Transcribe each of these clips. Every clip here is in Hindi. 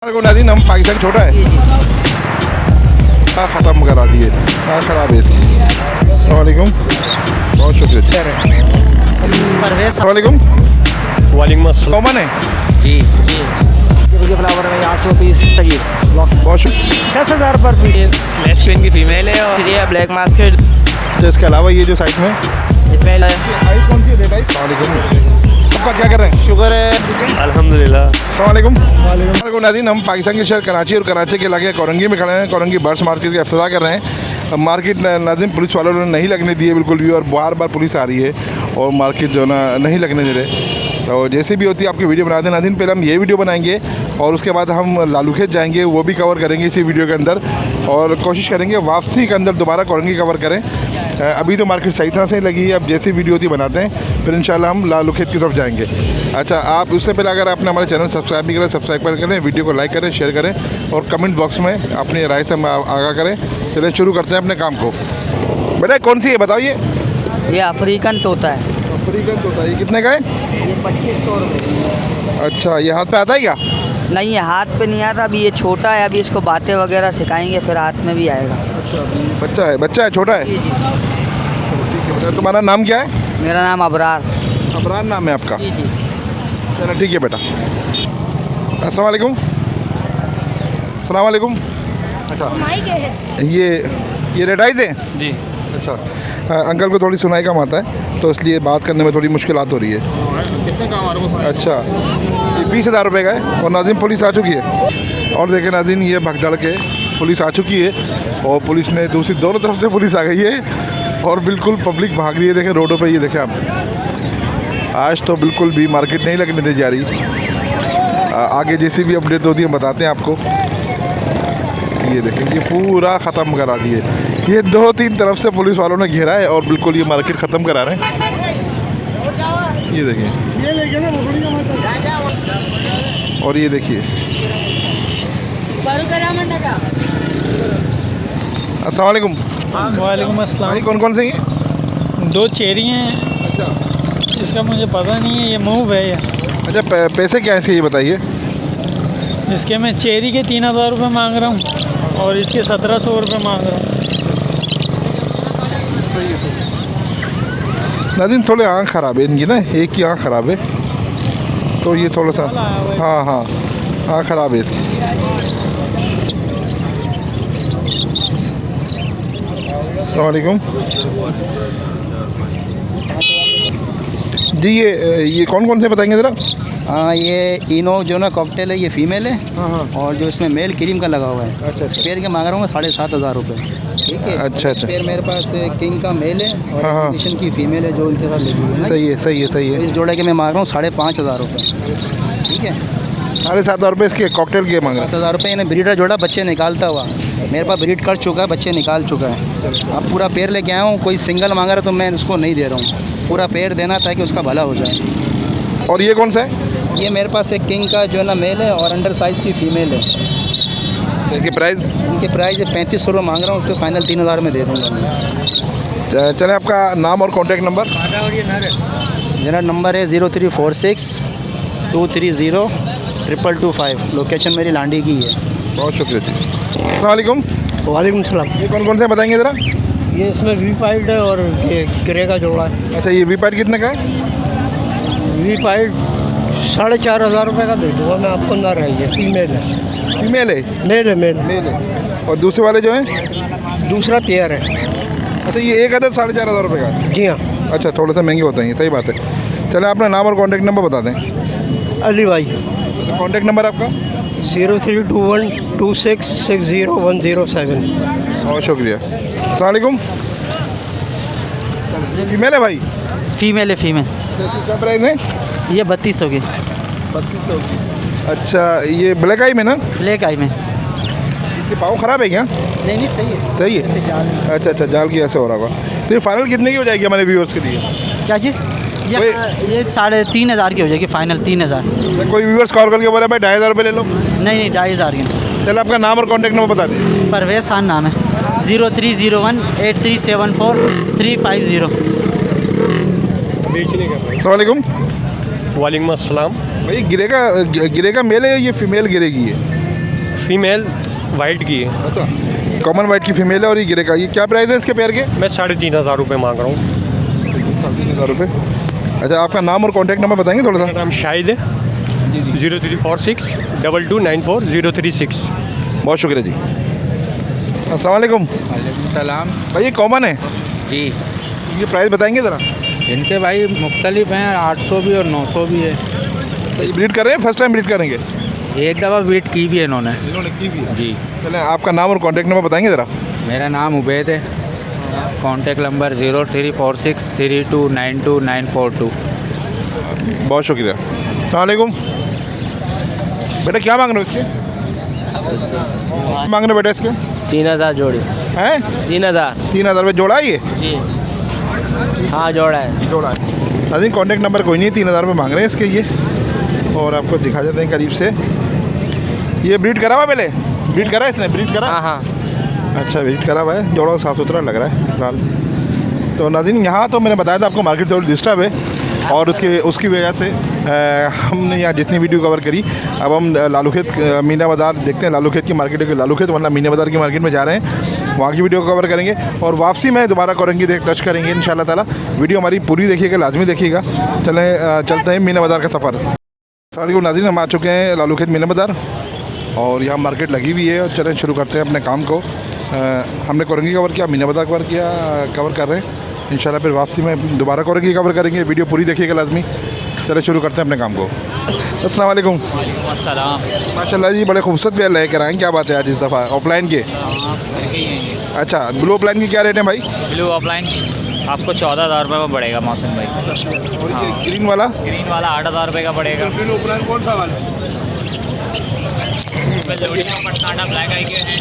नाज़रीन, हम पाकिस्तान छोटा है ख़त्म करा दिए। ख़राब है इसकी। अस्सलाम वालेकुम, बहुत शुक्रिया। वालेकुम वालेकुम अस्सलाम। कॉमन है जी ये फ्लावर में 800 पीस तक बहुत शुक्रिया। 10,000 पर पीस। मैस्कुलिन की फीमेल है और ये ब्लैक मास्क तो इसके अलावा ये जो साइड में इसमें आइस कौन सी है? Red ice. वालेकुम, सबका क्या कर रहे हैं? शुगर है। अल्हम्दुलिल्लाह। अस्सलाम वालेकुम। वालेकुम नाज़रीन, हम पाकिस्तान के शहर कराची और कराची के इलाके कोरंगी में खड़े हैं। कोरंगी बर्ड्स मार्केट का इफ्तिताह कर रहे हैं। मार्केट नाज़रीन पुलिस वालों ने नहीं लगने दिए बिल्कुल भी, और बार बार पुलिस आ रही है और मार्केट जो ना नहीं लगने दे रहे। तो जैसे भी होती है आपकी वीडियो बनाते हैं नाज़रीन। पहले हम ये वीडियो बनाएंगे और उसके बाद हम लालूखेत जाएंगे, वो भी कवर करेंगे इसी वीडियो के अंदर, और कोशिश करेंगे वापसी के अंदर दोबारा कोरंगी कवर करें। अभी तो मार्केट सही तरह से लगी है, अब जैसी वीडियो होती बनाते हैं, फिर इंशाल्लाह हम लालूखेत की तरफ जाएंगे। अच्छा, आप उससे पहले अगर आपने हमारे चैनल सब्सक्राइब नहीं करें, सब्सक्राइब करें, वीडियो को लाइक करें, शेयर करें और कमेंट बॉक्स में अपनी राय से आगाह करें। चलिए शुरू करते हैं अपने काम को। बेटा कौन सी है बताओ? ये अफ्रीकन तोता है। अफ्रीकन तोता, ये कितने का है? ये 2500 रुपये। अच्छा, ये हाथ पे आता है क्या? नहीं, ये हाथ पे नहीं आता। अभी ये छोटा है, अभी इसको बातें वगैरह सिखाएंगे, फिर हाथ में भी आएगा। अच्छा, बच्चा है, छोटा है। जी जी। ठीक है बेटा, तुम्हारा नाम क्या है? मेरा नाम अबरार। अबरार नाम है आपका? जी जी। चलो ठीक है बेटा। अस्सलाम वालेकुम। अस्सलाम वालेकुम। अच्छा, ये रेड आइज़ है? जी अच्छा, अंकल को थोड़ी सुनाई कम आता है, तो इसलिए बात करने में थोड़ी मुश्किलात हो रही है। कितने का हमारे अच्छा, ये 20,000 रुपये का है। और नाज़रीन पुलिस आ चुकी है, और देखें नाज़रीन ये भगदड़ के पुलिस आ चुकी है, और पुलिस ने दूसरी दोनों तरफ से पुलिस आ गई है, और बिल्कुल पब्लिक भाग रही है। देखें रोडों पे, ये देखें आप, आज तो बिल्कुल भी मार्केट नहीं लगने दी जा रही। आगे जैसी भी अपडेट होती है बताते हैं आपको। ये देखें, ये पूरा ख़त्म करा दिए। ये 2-3 तरफ से पुलिस वालों ने घेरा है और बिल्कुल ये मार्केट ख़त्म करा रहे हैं। ये देखिए, और ये देखिए। अस्सलाम वालेकुम। वालेकुम अस्सलाम। भाई कौन कौन से हैं? 2 चेरी हैं। अच्छा इसका मुझे पता नहीं है, ये मूव है ये। अच्छा, पैसे क्या हैं इसके, ये बताइए। इसके मैं चेरी के 3,000 रुपये मांग रहा हूँ और इसके 1,700 रुपये मांग रहा हूँ। नाज़रीन थोड़े आँख ख़राब है इनकी ना, एक की आँख ख़राब है, तो ये थोड़ा सा, हाँ हाँ आँख ख़राब है इसकी। अस्सलाम वालेकुम जी। ये कौन कौन से बताएंगे ज़रा? हाँ, ये इनो जो ना कॉकटेल है, ये फीमेल है। हाँ। और जो इसमें मेल क्रीम का लगा हुआ है। अच्छा। पेयर के मांग रहा हूँ मैं 7,500 रुपये। ठीक है। अच्छा। पेयर मेरे पास किंग का मेल है और हाँ। एडिशन की फीमेल है जो उनके साथ लगी हुई है ना। सही है, सही है, सही है। इस जोड़े के मैं मांग रहा हूँ 5,500 रुपये। ठीक है। 7,500 रुपये इसके कॉकटेल के मांग रहे हैं। 7,000 रुपये। इन्हें ब्रीडर जोड़ा बच्चे निकालता हुआ मेरे पास ब्रीड कर चुका है, बच्चे निकाल चुका है। अब पूरा पेयर लेके आया हूँ, कोई सिंगल मांग रहा है तो मैं उसको नहीं दे रहा हूँ, पूरा पेयर देना ताकि उसका भला हो जाए। और ये कौन सा है? ये मेरे पास एक किंग का जो है ना मेल है और अंडर साइज़ की फ़ीमेल है। इसकी प्राइस? इनके प्राइस 3,500 रुपये मांग रहा हूँ, उसको फाइनल 3,000 में दे दूँगा मैं। चले, आपका नाम और कॉन्टैक्ट नंबर? मेरा नंबर है 0346 230 222 लोकेशन मेरी लांडी की है। बहुत शुक्रिया जी। अस्सलाम वालेकुम। वालेकुम सलाम। ये कौन कौन से बताएंगे ज़रा? ये इसमें वी पाइड है और ये ग्रे का जोड़ा है। अच्छा, ये वी-पैड कितने का है? वी पाइड 4,500 रुपये का दे दूँगा मैं आपको। ना रही है, फीमेल है। फीमेल है? मेल है, मेल। मेल है। और दूसरे वाले जो हैं? दूसरा पेयर है। अच्छा, ये एक अदद 4,500 रुपये का है? जी हाँ। अच्छा, थोड़ा सा महंगे होते हैं, सही बात है। चले, अपना नाम और कॉन्टैक्ट नंबर बता दें। अली भाई। तो कॉन्टैक्ट नंबर आपका? 0321 2660 बहुत शुक्रिया। अस्सलाम वालेकुम। फीमेल है भाई? फीमेल है, फीमेल। क्या प्राइस है? ये 3,200 की। 3,200 की। अच्छा, ये ब्लैक आई में ना? ब्लैक आई में। इसके पाँव ख़राब है क्या? नहीं नहीं, सही है। सही है। अच्छा, जाल की ऐसे हो रहा होगा। तो ये फाइनल कितने की हो जाएगी हमारे व्यूअर्स के लिए? क्या चीज़? ये 3,500 की हो जाएगी फाइनल। 3,000। कोई व्यूअर्स कॉल करके बोला भाई 2,500 रुपये ले लो? नहीं, 2,500 की। चलो, आपका नाम और कॉन्टैक्ट नंबर बता दें। परवेज़ खान नाम है। 0301 8374 350। अस्सलाम वालेकुम। वालेकुम अस्सलाम। भाई गिरे का मेल है, ये फीमेल गिरेगी है? फीमेल वाइट की है। अच्छा, कॉमन वाइट की फीमेल है और ये गिरे का, ये क्या प्राइस है इसके पेयर के? मैं 3,500 रुपये मांग रहा हूँ। 3,500 रुपये। अच्छा, आपका नाम और कॉन्टैक्ट नंबर बताएंगे थोड़ा सा? मेरा नाम शाहिद है, 0346 2294 बहुत शुक्रिया जी। अस्सलाम वालेकुम। सलाम भाई ये कॉमन है, जी। ये प्राइस बताएंगे ज़रा? इनके भाई मुख्तलिफ हैं, 800 भी और 900 भी है। तो ये ब्रीड कर रहे हैं, फर्स्ट टाइम ब्रीड करेंगे? एक दफ़ा वेट की भी है इन्होंने। इन्होंने की भी है? जी। चलें, आपका नाम और कॉन्टैक्ट नंबर बताएंगे ज़रा? मेरा नाम उबैद है, कॉन्टेक्ट नंबर 0346 3292 बहुत शुक्रिया। अस्सलाम वालेकुम। बेटा क्या मांग रहे हो इसके? मांग रहे हो बेटा इसके? 3,000 जोड़ी हैं? 3,000। 3,000 रुपये जोड़ा है ये? जी हाँ, जोड़ा है। जोड़ा है। नाज़रीन कॉन्टैक्ट नंबर कोई नहीं, 3,000 रुपये मांग रहे हैं इसके ये, और आपको दिखा देते हैं करीब से। ये ब्रीड करा हुआ पहले? ब्रीड करा है इसने? ब्रीड करा? हाँ हाँ। अच्छा, ब्रीड करा हुआ है, जोड़ा साफ़ सुथरा लग रहा है फिलहाल। तो नाज़रीन यहाँ तो मैंने बताया था आपको मार्केट थोड़ी डिस्टर्ब है, और उसकी वजह से हमने यहाँ जितनी वीडियो कवर करी, अब हम लालूखेत मीना बाज़ार देखते हैं। लालूखेत की मार्केट है, लालूखेत वरना मीना बाज़ार की मार्केट में जा रहे हैं, वहाँ की वीडियो कवर करेंगे, और वापसी में दोबारा कोरंगी देख टच करेंगे इंशाल्लाह ताला। वीडियो हमारी पूरी देखिएगा, लाजमी देखिएगा। चलते हैं मीना बाज़ार का सफ़र। अस्सलाम नाज़रीन, हम आ चुके हैं लालूखेत मीना बाज़ार, और यहाँ मार्केट लगी हुई है, और चलें शुरू करते हैं अपने काम को। हमने कोरंगी कवर किया, मीना बाज़ार कवर कर रहे हैं इंशाल्लाह, फिर वापसी में दोबारा कोरंगी कवर करेंगे। वीडियो पूरी देखिएगा लाजमी। चले शुरू करते हैं अपने काम को। अस्सलाम वालेकुम। अस्सलाम। माशाल्लाह जी, बड़े खूबसूरत पेयर लेकर आए। क्या बात है आज इस दफ़ा ऑफलाइन के? अच्छा, ब्लू ऑफलाइन की क्या रेट है भाई? ब्लू ऑफलाइन आपको 14,000 रुपये में पड़ेगा मौसम भाई। और ये ग्रीन वाला? ग्रीन वाला 8,000 रुपये का पड़ेगा। ऑफलाइन कौन सा वाला? लोडिनो पटनाडा ब्लैक आई के हैं।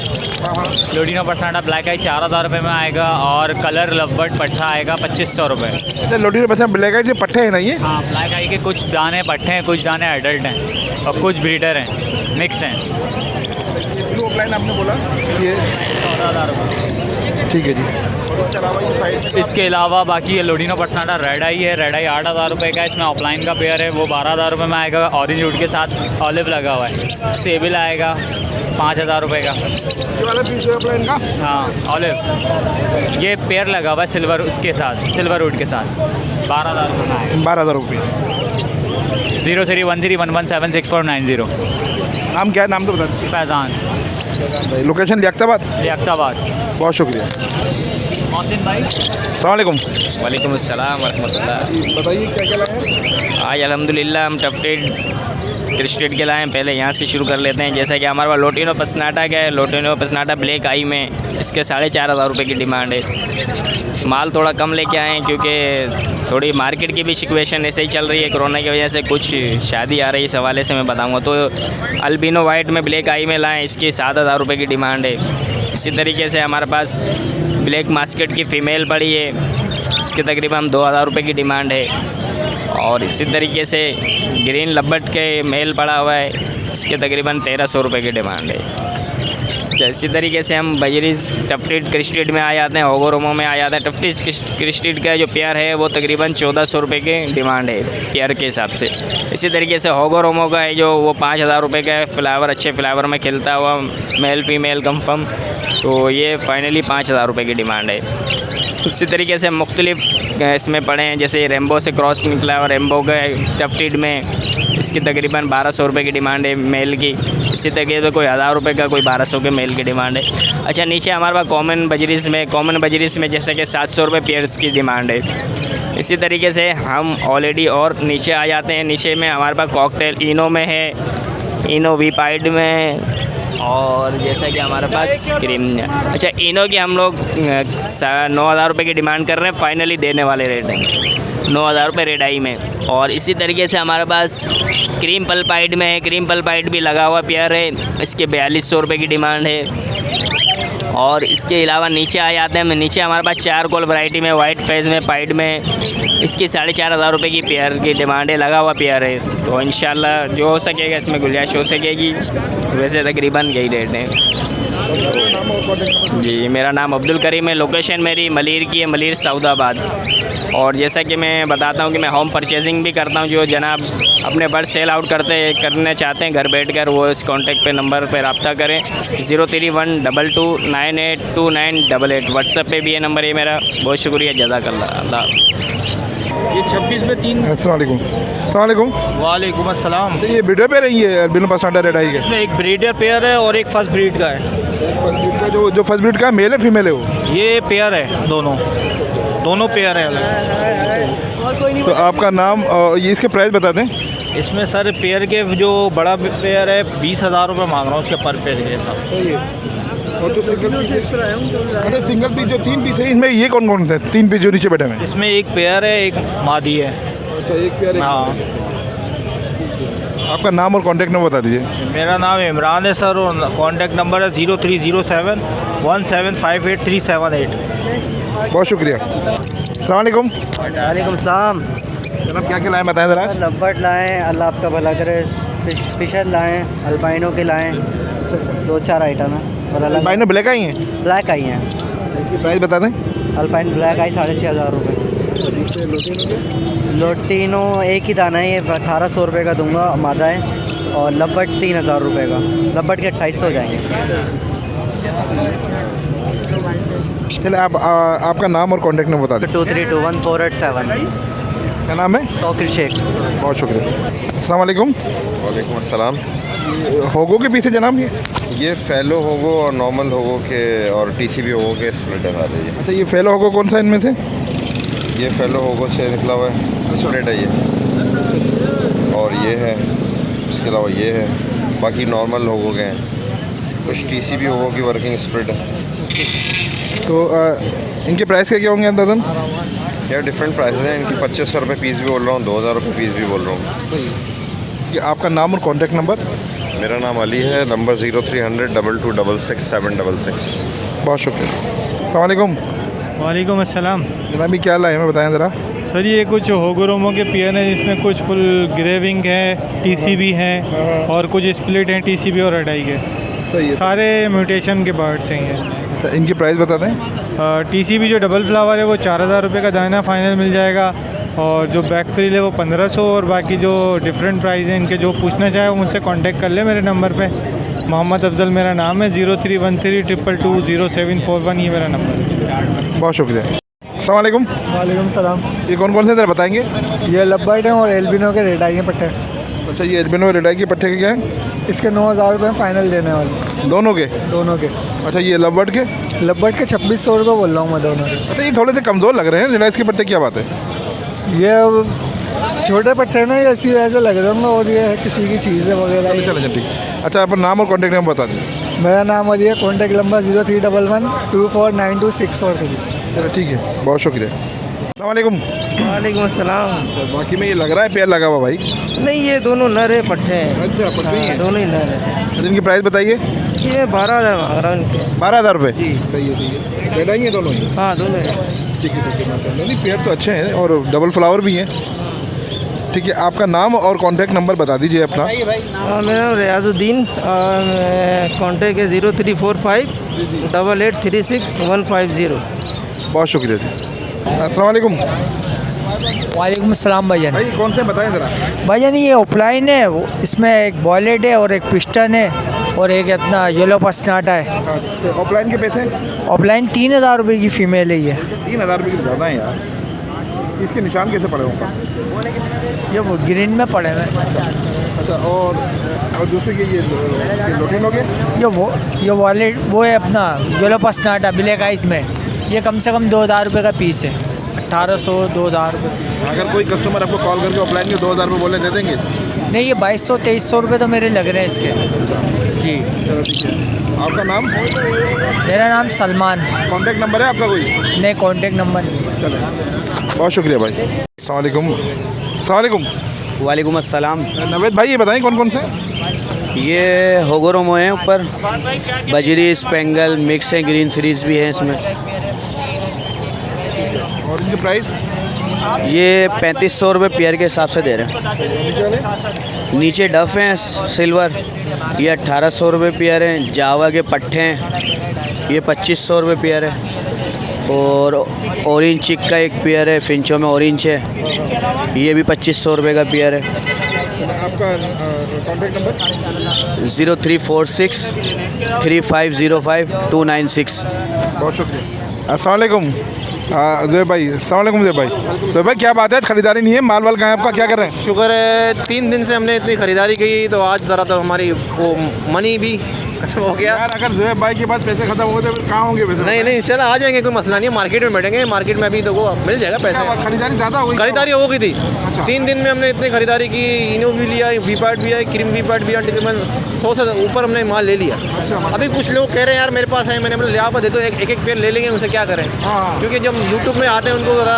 लोडिनो पटनाडा ब्लैक आई 4,000 रुपये में आएगा, और कलर लवबर्ड पट्टा आएगा 2,500 रुपये। अच्छा, लोडी बच्चा ब्लैक आइट पट्टे हैं ना ये? हाँ, ब्लैक आई के कुछ दाने पट्टे हैं, कुछ दाने एडल्ट हैं, और कुछ ब्रीडर हैं, मिक्स हैं। ब्लू ऑफलाइन आपने बोला ये 14,000 रुपये। ठीक है जी। और इसके अलावा ये साइड इसके अलावा बाकी ये लोडिनो पटनाडा रेड आई है। रेड आई 8,000 रुपये का, इसमें ऑफलाइन का पेयर है, वो 12,000 रुपये में आएगा। ऑरेंज वुड के साथ ऑलिव लगा हुआ है। सेबिल आएगा 5,000 रुपये का। ये वाला पीस है ऑफलाइन का? हाँ, ऑलिव ये पेयर लगा हुआ है सिल्वर, उसके साथ सिल्वर वुड के साथ 12,000 रुपये में आएगा। 12,000 रुपये। 0313117649 नाम क्या है? नाम तो बता दीजिए। फैज़ान। भाई लोकेशन लियाकताबाद। लियाकताबाद। बहुत शुक्रिया। मोहसिन भाई। अस्सलाम वालेकुम। वालेकुम अस्सलाम वरहमतुल्लाह। बताइए क्या क्या लाए? आज अल्हम्दुलिल्लाह हम टफ्टेड क्रिस्टेड के लाए हैं। पहले यहाँ से शुरू कर लेते हैं। जैसा कि हमारे पास लोटिनो पसनाटा का है, लोटिनो पसनाटा ब्लैक आई में, इसके 4,500 रुपये की डिमांड है। माल थोड़ा कम लेके आए हैं क्योंकि थोड़ी मार्केट की भी सिचुएशन ऐसे ही चल रही है, कोरोना की वजह से कुछ शादी आ रही है, इस हवाले से मैं बताऊँगा। तो अल्बिनो वाइट में ब्लैक आई में लाएँ, इसकी 7,000 रुपये की डिमांड है। इसी तरीके से हमारे पास ब्लैक मास्केट की फ़ीमेल पड़ी है, इसके तकरीबन 2,000 रुपये की डिमांड है। और इसी तरीके से ग्रीन लब्बट के मेल पड़ा हुआ है, इसके तकरीबन 1,300 रुपये की डिमांड है। इसी तरीके से हम बजरीज टफ्टेड क्रिस्टेड में आ जाते हैं, होगोरोमो में आ जाते हैं। टफ्टेड क्रिस्टेड का जो पेयर है वो तकरीबन 1,400 रुपये की डिमांड है पेयर के हिसाब से। इसी तरीके से होगोरोमो का है जो वो 5,000 रुपये का है, फ्लावर अच्छे फ्लावर में खिलता हुआ मेल फीमेल कंफर्म, तो ये फाइनली 5,000 रुपये की डिमांड है। इसी तरीके से मुख्तलिफ इसमें पड़े हैं, जैसे रेम्बो से क्रॉस निकला है और रेम्बो का टफ्टेड में इसकी तकरीबन 1,200 रुपये की डिमांड है मेल की। इसी तरीके से कोई 1,000 रुपये का, कोई 1,200 के मेल की डिमांड है। अच्छा, नीचे हमारे पास कॉमन बजरीज में जैसे कि 700 रुपये पेयर्स की डिमांड है। इसी तरीके से हम ऑलरेडी और नीचे आ जाते हैं। नीचे में हमारे पास कॉकटेल इनो में है, इनो वीपाइड में है, और जैसा कि हमारे पास क्रीम। अच्छा, इनो की हम लोग 9,000 रुपये की डिमांड कर रहे हैं, फाइनली देने वाले रेट हैं 9,000 रुपये रेडाई में। और इसी तरीके से हमारे पास क्रीम पल्पाइड में है, क्रीम पल्पाइड भी लगा हुआ पेयर है, इसके 4,200 रुपये की डिमांड है। और इसके अलावा नीचे आ जाते हैं, नीचे हमारे पास 4 कॉल वैरायटी में, वाइट फेस में, पाइड में, इसकी 4,500 रुपये की पेयर की डिमांड है, लगा हुआ पेयर है। तो इंशाल्लाह जो हो सकेगा इसमें गुंजाइश हो सकेगी, वैसे तकरीबन यही रेट है। जी, मेरा नाम अब्दुल करीम है, लोकेशन मेरी मलिर की है, मलिर सऊदाबाद। और जैसा कि मैं बताता हूँ कि मैं होम परचेजिंग भी करता हूँ, जो जनाब अपने बर्ड सेल आउट करना चाहते हैं घर बैठकर, वो इस कॉन्टैक्ट पे नंबर पर रब्ता करें 03122982988। व्हाट्सएप पे भी ये नंबर है मेरा। बहुत शुक्रिया, जज़ाकल्लाह। अल्लाह। ये 26 में 3। अस्सलाम वालेकुम। वालेकुम अस्सलाम। तो ये ब्रीडर पेयर है, ये अल्बिनो पसनाटा रेड आई है? इसमें एक ब्रीडर पेयर है और एक फर्स्ट ब्रीड का है। जो फर्स्ट ब्रीड का है, मेल है फीमेल है वो? ये पेयर है, दोनों पेयर है। तो आपका नाम और ये इसके प्राइस बता दें। इसमें सर पेयर के जो बड़ा पेयर है 20,000 रुपये मांग रहा हूँ उसके पर पेयर के हिसाब से। और तो सिंगल पीस जो 3 पीस है, इसमें ये कौन कौन से 3 पीस जो नीचे बैठे हैं? इसमें एक पेयर है, एक मादी है। अच्छा, एक पेयर है। हाँ। आपका नाम और कांटेक्ट नंबर बता दीजिए। मेरा नाम इमरान है सर, और कॉन्टैक्ट नंबर है 03071758 बहुत शुक्रिया। अस्सलाम वालेकुम। वालेकुम सलाम। जनाब क्या क्या लाएँ बताएं ज़रा। लब्बट लाएँ, अल्लाह आपका भला करे। फिशर लाएँ, अल्बाइनो के लाएँ, 2-4 आइटम है। और अलग अल्बाइनो ब्लैक आई हैं? ब्लैक आई हैं। प्राइस बता दें। अल्पाइन ब्लैक आई 6,500 रुपये। लोटिनो एक ही दाना है, ये 1,800 रुपये का दूंगा, मादा है। और लब्बट 3,000 रुपये का। लब्बट के 2,800 हो जाएंगे। चलिए आपका नाम और कांटेक्ट नंबर बता दें। 232148 क्या नाम है? तौकीर शेख। बहुत शुक्रिया। अस्सलाम वालेकुम। वालेकुम अस्सलाम। होगो के पीछे जनाब ये फेलो होगो और नॉर्मल होगो के और टीसीबी होगो के स्प्लिट है सारे ये। अच्छा, ये फेलो होगो कौन सा इनमें से? ये फेलो होगो से निकला हुआ है, स्प्लिट है ये। और ये है, इसके अलावा ये है, बाकी नॉर्मल होगो के हैं। कुछ टीसीबी होगो की वर्किंग स्प्लिट है। तो इनके प्राइस क्या होंगे अंदाज़न? यार डिफरेंट प्राइसेस हैं इनकी। 2,500 रुपये पीस भी बोल रहा हूँ, 2,000 रुपये पीस भी बोल रहा हूँ। कि आपका नाम और कांटेक्ट नंबर? मेरा नाम अली है, नंबर 0300226666। बहुत शुक्रिया। अस्सलाम वालेकुम। वालेकुम अस्सलाम। जनाब क्या लाए हैं बताएं ज़रा। सर ये कुछ होगोरोमो के पेयर हैं, जिसमें कुछ फुल ग्रेविंग है, टीसीबी है, और कुछ स्प्लिट हैं टीसीबी और रेड आई के। सही है। सारे म्यूटेशन के बर्ड्स हैं ये। अच्छा, इनके प्राइस बता दें। टीसीबी जो डबल फ्लावर है वो 4,000 रुपये का दाना फाइनल मिल जाएगा, और जो बैक फ्रिल है वो 1,500। और बाकी जो डिफरेंट प्राइस हैं इनके, जो पूछना चाहे वो मुझसे कांटेक्ट कर ले मेरे नंबर पे। मोहम्मद अफजल मेरा नाम है, 0313220741 ये मेरा नंबर है। बहुत शुक्रिया। अस्सलाम वालेकुम। वालेकुम सलाम। ये कौन कौन से ज़रा बताएंगे। ये लब्बर्ड हैं और एल्बिनो के रेड आई हैं पट्टे। अच्छा, ये एल्बिनो रेड आई के पट्टे के क्या हैं? इसके 9,000 रुपये फाइनल देने वाले। दोनों के? दोनों के। अच्छा, ये लवबर्ड के? लब्बर्ड के 2,600 रुपये बोल रहा हूँ मैं दोनों के। अच्छा, ये थोड़े से कमज़ोर लग रहे हैं। रेड आई के पट्टे क्या बात है? ये छोटे पट्टे ना, ये इसी वजह से लग रहे होंगे, और ये किसी की चीज़ें वगैरह। चलो ठीक। अच्छा, आपका नाम और कांटेक्ट नंबर बता दीजिए। मेरा नाम अली है, कॉन्टैक्ट नंबर 031124926433। चलो ठीक है, बहुत शुक्रिया। अस्सलाम वालेकुम। वालेकुम अस्सलाम। बाकी में ये लग रहा है पेयर लगा हुआ भाई। नहीं, ये दोनों नर है, पट्टे हैं। अच्छा, पट्टे ही हैं। दोनों ही नर है। अच्छा, इनकी प्राइस बताइए। ये 12,000 मांग रहा हूँ इनके। 12,000 रुपये? जी। सही है। रेड आई है दोनों ही? हाँ, दोनों है। ठीक है। नहीं, पेयर तो अच्छे हैं और डबल फ्लावर भी हैं। ठीक है, आपका नाम और कांटेक्ट नंबर बता दीजिए अपना। मेरा नाम रियाजुद्दीन, और कॉन्टैक्ट है 03458836 बहुत शुक्रिया जी। अस्सलाम वालेकुम। वालेकुम अस्सलाम भाईजान। भाई कौन से बताएं ज़रा। भाईजान ये ऑफलाइन है, इसमें एक बॉयलेट है और एक पिस्टन है और एक अपना येलो पसनाटा है। तो ऑफलाइन के पैसे? ऑफलाइन 3,000 रुपये की फ़ीमेल है ये। 3,000 रुपये की ज़्यादा है यार। इसके निशान कैसे पड़े ऊपर? ये वो ग्रीन में पड़े हुए हैं। अच्छा, और दूसरे के ये लोटिन हो गए? ये वॉलेट वो है अपना येलो पसनाटा ब्लैक आइस में। ये कम से कम 2,000 रुपये का पीस है। 1,800 2,000 रुपये। अगर कोई कस्टमर आपको कॉल करके ऑफलाइन के 2,000 रुपये बोले दे देंगे? नहीं, ये 2,200-2,300 रुपये तो मेरे लग रहे हैं इसके। जी। चलो ठीक है। आपका नाम? मेरा नाम सलमान। कांटेक्ट नंबर है आपका कोई? नहीं, कांटेक्ट नंबर नहीं। चलो, बहुत शुक्रिया भाई। अस्सलाम वालेकुम। अस्सलाम वालेकुम। वालेकुम अस्सलाम। नवेद भाई ये बताएं कौन कौन से? ये होगोरोमो है ऊपर, बजरी स्पेंगल मिक्स है, ग्रीन सीरीज भी है इसमें। और इनकी प्राइस? ये 3500 रुपये पेयर के हिसाब से दे रहे हैं। नीचे डफ हैं सिल्वर, ये 1800 रुपये पेयर हैं। जावा के पट्टे हैं, ये 2500 रुपये पेयर है। और ऑरेंज चिक का एक पेयर है, फिंचो में ऑरेंज है, ये भी 2500 रुपये का पेयर है। आपका कॉन्टैक्ट नंबर? 0346 3505 296। बहुत शुक्रिया। अस्सलाम वालेकुम ज़ुबैर भाई। अस्सलाम वालेकुम ज़ुबैर भाई। ज़ुबैर भाई क्या बात है, ख़रीदारी नहीं है, माल वाल कहाँ है आपका, क्या कर रहे हैं? शुक्र है 3 दिन से हमने इतनी ख़रीदारी की तो आज ज़रा तो हमारी वो मनी भी खत्म हो गया यार। अगर ज़ुबैर भाई के पास पैसे खत्म हो गए तो कहाँ होंगे पैसे? नहीं चला आ जाएंगे, कोई मसला नहीं है। मार्केट में बैठेंगे, मार्केट में अभी तो वो मिल जाएगा पैसे। खरीदारी ज़्यादा हो गई? खरीदारी हो गई थी। 3 दिन में हमने इतनी खरीदारी की। इनो भी लिया, वीपार्ट भी है, क्रीम वीपार्ट भी है, तकरीबन 100 से ऊपर हमने माल ले लिया। अभी कुछ लोग कह रहे हैं यार मेरे पास है, मैंने बोला ले आप दे दो, एक पेयर ले लेंगे, उनसे क्या करें। क्योंकि जब यूट्यूब में आते हैं उनको ज़रा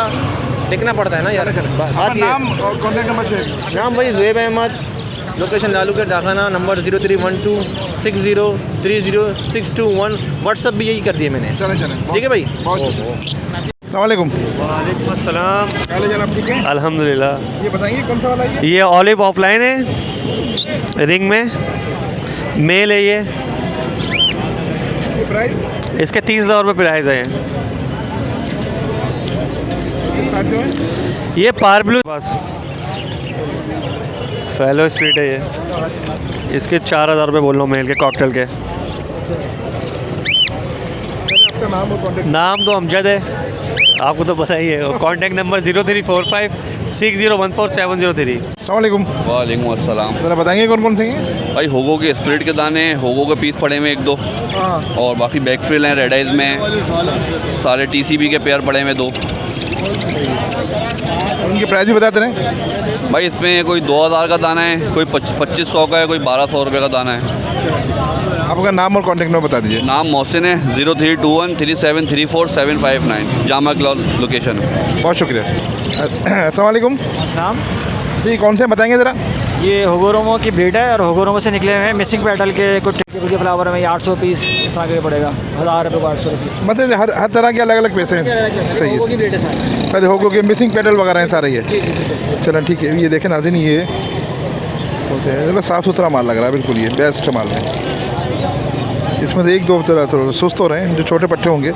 देखना पड़ता है ना यार। नाम और कॉन्टैक्ट नंबर शेयर? नाम भाई ज़ुबैर अहमद, लोकेशन लालू के डाखाना, नंबर 0312 60 30 621। व्हाट्सअप भी यही कर दिए मैंने। चलें ठीक है भाई। अस्सलाम वालेकुम। वालेकुम अस्सलाम। क्या हाल है जनाब, ठीक है? अल्हम्दुलिल्लाह। ये बताइए कौन सा वाला है? ये ऑलिव ऑफलाइन है, रिंग में मेल है। ये प्राइस? इसके 30,000 रुपये प्राइस है। साथ जो है ये पार ब्लू बस फेलो स्प्लिट है। ये इसके 4000 रुपये बोल रहा हूँ मेल के कॉकटेल के। आपका नाम और कॉन्टैक्ट? नाम तो अमजद है, आपको तो पता ही है। और कॉन्टैक्ट नंबर 0345 6014 703। अस्सलाम वालेकुम। वालेकुम अस्सलाम। ज़रा बताएंगे कौन कौन से हैं? भाई होगो के स्प्लिट के दाने हैं, होगो के पीस पड़े हुए 1-2, और बाकी बैक फ्रिल हैं, रेड आइज में सारे TCB के पेयर पड़े हुए 2। उनकी प्राइस भी बताते रहें भाई। इसमें कोई 2000 का दाना है, कोई 2500 का है, कोई 1200 रुपये का दाना है। आपका नाम और कॉन्टैक्ट नंबर बता दीजिए। नाम मोहसिन है, 0321 3734 759, जामा क्लॉथ लोकेशन है। बहुत शुक्रिया। अस्सलाम वालेकुम। नाम जी कौन से बताएंगे ज़रा? ये होगोरोमो की ब्रीड है और होगोरोमो से निकले हुए हैं मिसिंग पेटल के कुछ टेबल के फ्लावर में। 800 पीस इस तरह के पड़ेगा, 1000 रुपये को 800 रुपये। मतलब हर तरह के अलग अलग पैसे हैं। सही है। की ब्रीड है सारी। अरे होगो के मिसिंग पेटल वगैरह हैं सारे ये। चलो ठीक है। ये देखें नाज़रीन, ये चलो साफ़ सुथरा माल लग रहा है बिल्कुल, ये बेस्ट माल है। इसमें से 1-2 तरह थोड़ा सुस्त हो रहे हैं, जो छोटे पट्टे होंगे।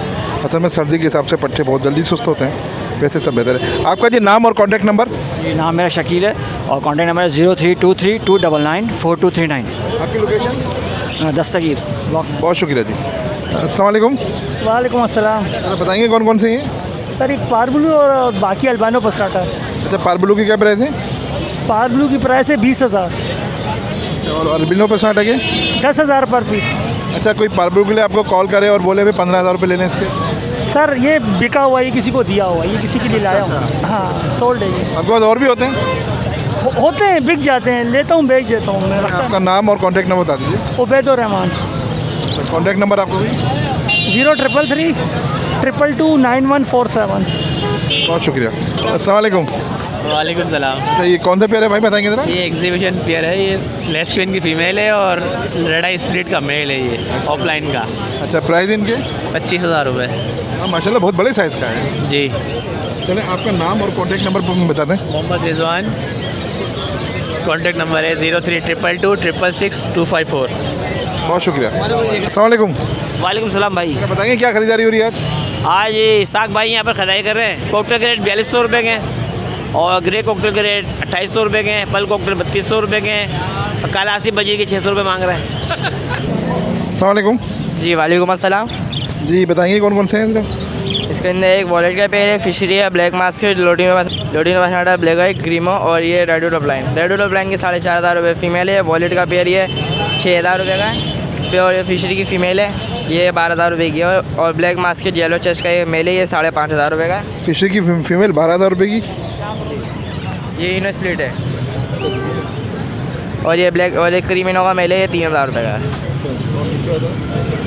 असल में सर्दी के हिसाब से पट्टे बहुत जल्दी सुस्त होते हैं, वैसे सब बेहतर है। आपका जी नाम और कॉन्टैक्ट नंबर? ये नाम मेरा शकील है और कॉन्टैक्ट नंबर है 0323 299 4239। आपकी लोकेशन? दस्तगीर ब्लॉक। बहुत शुक्रिया जी। अस्सलाम वालेकुम। वालेकुम अस्सलाम। ज़रा बताएंगे कौन कौन से हैं? सर एक पारब्लू और बाकी अल्बानो पसराटा है। अच्छा, पारब्लू की क्या प्राइस है? पारब्लू की प्राइस है 20,000 और अल्बिनो पसराटा के? 10,000 पर पीस। अच्छा, कोई पारब्लू के लिए आपको कॉल करे और बोले भाई 15,000 रुपये लेने इसके? सर ये बिका हुआ है, ये किसी को दिया हुआ है, ये किसी के लिए लाया हुआ। हाँ सोल्ड है ये। आपके पास और भी होते हैं? होते हैं, बिक जाते हैं, लेता हूँ बेच देता हूँ मैं। आपका नाम और कॉन्टैक्ट नंबर बता दीजिए। उबैदुर रहमान। कॉन्टैक्ट नंबर आपको भी? 0333 222 9147। बहुत शुक्रिया। अस्सलाम वालेकुम। वालेकुम सलाम। अच्छा, ये कौन सा पेयर है भाई, बताएंगे ज़रा? ये एग्जीबिशन पेयर है। ये लेस क्वीन की फ़ीमेल है और रेड आई स्प्लिट का मेल है, ये ऑफलाइन का। अच्छा, प्राइस इनके? 25,000 रुपये। हाँ माशाल्लाह, बहुत बड़े साइज़ का है जी। चलें, आपका नाम और कॉन्टैक्ट नंबर बता दें। मोहम्मद रिजवान, कॉन्टैक्ट नंबर है 0322 666 254। बहुत शुक्रिया। अस्सलाम वालेकुम। वालेकुम सलाम भाई। बताएंगे क्या खरीदारी हो रही है आज? आज ये इसाक भाई यहाँ पर खरीदारी कर रहे हैं। कॉकटेल के रेट 4200 रुपये के हैं और ग्रे कॉकटेल के रेट 2800 रुपये के हैं। पल कॉकटेल 3200 रुपये के हैं और काला आसिफ बजी के 600 रुपये मांग रहे हैं। अस्सलाम वालेकुम। जी वालेकुम अस्सलाम। जी बताएंगे कौन कौन से हैं? इसके अंदर एक वॉलेट का पेड़ है, फिशरी है, ब्लैक मास्क, लोटिनो पसनाटा, ब्लैक आई, क्रीमो और ये रेड ऑफलाइन। रेड ऑफलाइन के 4500 रुपये फीमेल है। वॉलेट का पेड़ ये 6000 रुपये का है। फिर और ये फिशरी की फ़ीमेल है, ये 12,000 रुपये की है। और ब्लैक मास्क के येलो चेस्ट का ये मेल है, ये 5,500 रुपये का है। फिशरी की फीमेल 12,000 रुपये की। ये इनो स्प्लिट है। और ये ब्लैक और एक क्रीमिनो का मेल है, ये 3,000 रुपये का है।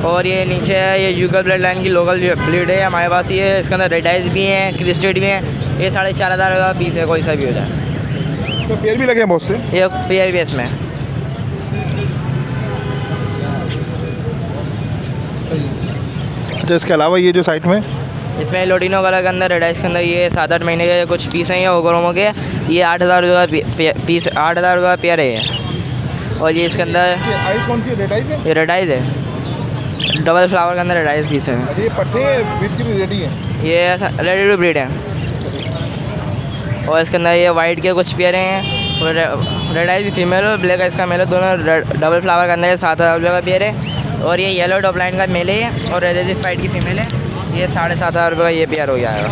और ये नीचे है, ये यूगल ब्लड लाइन की लोकल ब्लीड है हमारे पास। ये इसके अंदर रेड आइज भी हैं, क्रिस्टेड भी हैं। ये 4,500 का पीस है, कोई सा भी हो जाए। तो पेयर भी लगे हैं बहुत से? ये पेयर भी है इसमें। अच्छा, इसके अलावा ये जो साइड में इसमें लोडिनो कलर के अंदर रेड आइस के अंदर ये 7-8 महीने के कुछ पीस हैं ये ओग्रोमो के, ये 8,000 रुपये का पीस, 8,000 रुपये का पेयर है ये। और ये इसके अंदर आइस कौन सी रेड आइस है? ये रेड आइस है, डबल फ्लावर के अंदर रेड आइस पीस है। ये पट्टे रेडी है, ये रेडी टू ब्रीड है। और इसके अंदर ये वाइट के कुछ पेयर हैं, रेड आइस फीमेल और ब्लैक आइस का मेल है, दोनों डबल फ्लावर के अंदर 7,000 रुपये का पेयर है। और ये येलो डॉपलाइन का मेल है और रेड स्पाइट की फीमेल है, ये 7,500 रुपये का ये पेयर हो जाएगा।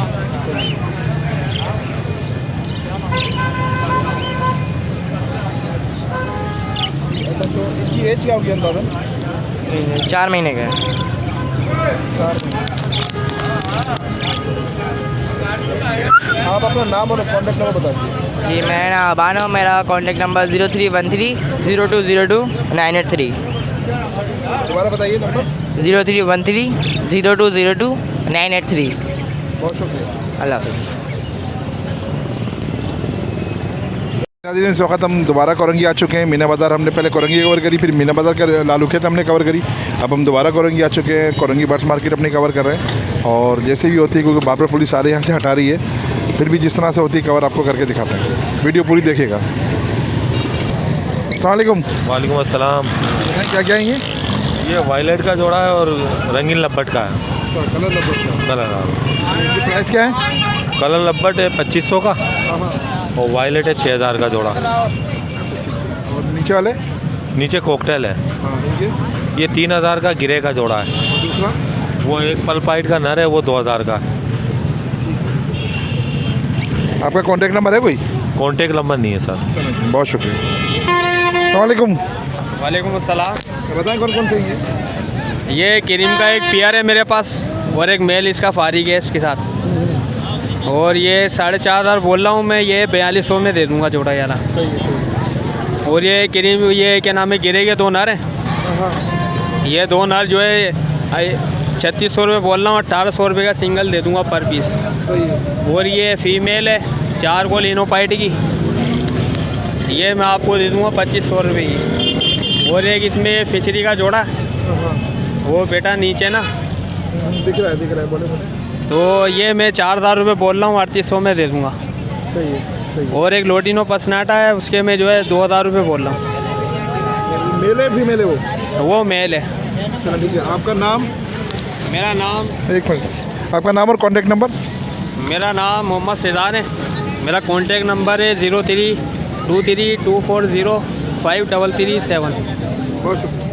इनकी एज क्या होगी अंदाज़न? 4 महीने के। आप अपना नाम और कॉन्टैक्ट नंबर बता दीजिए। जी मेरा नाम अबान है, मेरा कॉन्टैक्ट नंबर 0313-0202-983। दोबारा बताइए नंबर। 0313-0202-983। बहुत शुक्रिया, अल्लाह हाफ़िज़। नाज़रीन, इस वक्त हम दोबारा कोरंगी आ चुके हैं। मीना बाज़ार हमने पहले कोरंगी कवर करी, फिर मीना बाज़ार का लालू खेत हमने कवर करी, अब हम दोबारा कोरंगी आ चुके हैं। कोरंगी बर्ड्स मार्केट अपनी कवर कर रहे हैं और जैसे भी होती है, क्योंकि बार बार पुलिस आ रही है यहाँ से हटा रही है, फिर भी जिस तरह से होती है कवर आपको करके दिखाते हैं। वीडियो पूरी देखिएगा। अस्सलाम वालेकुम। वालेकुम अस्सलाम। क्या क्या है ये वायलेट का जोड़ा है और रंगीन लब्बट का है। कलर लब्बट कलर प्राइस क्या है? कलर लब्बट है 2500 का और वायलेट है 6,000 का जोड़ा। और नीचे वाले? नीचे कोकटेल है, ये 3,000 का गिरे का जोड़ा है। दूसरा वो एक पलपाइट का नर है, वो 2,000 का है। आपका कॉन्टैक्ट नंबर है कोई? कॉन्टैक्ट नंबर नहीं है सर। बहुत शुक्रिया। अस्सलाम वालेकुम। वालेकुम अस्सलाम। बताएं कौन कौन से हैं ये क्रीम का एक पेयर है मेरे पास और एक मेल इसका फारिग है इसके साथ, और ये 4,500 बोल रहा हूँ मैं, ये 4200 में दे दूँगा जोड़ा यारा। और ये क्रीम, ये क्या नाम है, गिरे के 2 नर हैं, ये 2 नर जो है 3,600 रुपये बोल रहा हूँ, 1,800 रुपये का सिंगल दे दूँगा पर पीस। और ये फीमेल है 4 को लिनोपाइट की, ये मैं आपको दे दूँगा 2,500 रुपये की। और एक इसमें फिशरी का जोड़ा, वो बेटा नीचे ना दिख रहा है बोले। तो ये मैं 4,000 रुपये बोल रहा हूँ, 3,800 में दे दूँगा। सही है। और एक लोटिनो पसनाटा है, उसके मैं जो है 2,000 रुपये बोल रहा हूँ। मेल है फीमेल है वो मेल है। चलो ठीक है। आपका नाम? मेरा नाम, एक मिनट, आपका नाम और कॉन्टैक्ट नंबर? मेरा नाम मोहम्मद सिदान है, मेरा कॉन्टैक्ट नंबर है 032324053337। बहुत शुक्रिया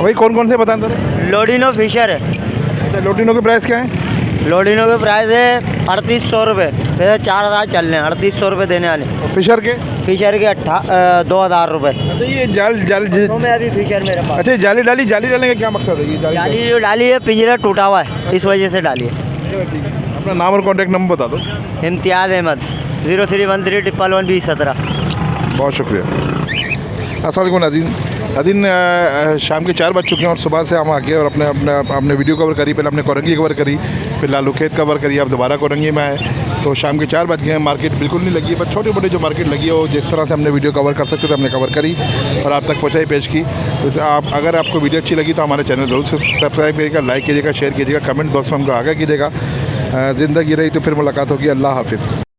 भाई। कौन कौन से बताएं तो? लोडिनो फिशर है। अच्छा, लोटिनो के प्राइस क्या है? लोडिनो के प्राइस है 3,800 रुपये, वैसे 4,000 चल रहे हैं, 3,800 रुपये देने वाले। और फिशर के? फिशर के 2,000 रुपये। अच्छा, ये जाली में अभी फिशर मेरे पास। अच्छा, जाली डालने का क्या मकसद है? ये जाली जो डाली है, पिंजरा टूटा हुआ है, इस वजह से डाली है। अपना नाम और कॉन्टैक्ट नंबर बता दो। इम्तियाज़ अहमद, 0313-111-2017। बहुत शुक्रिया। अस्सलाम वालेकुम नाज़रीन, शाम के 4 बज चुके हैं और सुबह से हम आके और अपने वीडियो कवर करी। पहले हमने कोरंगी कवर करी, फिर लालू खेत कवर करी, अब दोबारा कोरंगी में आए। तो शाम के 4 बज गए हैं, मार्केट बिल्कुल नहीं लगी है, पर छोटे मोटे जो मार्केट लगी है वो जिस तरह से हमने वीडियो कवर कर सकते थे हमने कवर करी और आप तक पहुँचाई, पेश की। तो अगर आपको वीडियो अच्छी लगी तो हमारे चैनल जरूर सब्सक्राइब करिएगा, लाइक कीजिएगा, शेयर कीजिएगा, कमेंट बॉक्स में हमको आगाह कीजिएगा। ज़िंदगी रही तो फिर मुलाकात होगी। अल्लाह हाफिज़।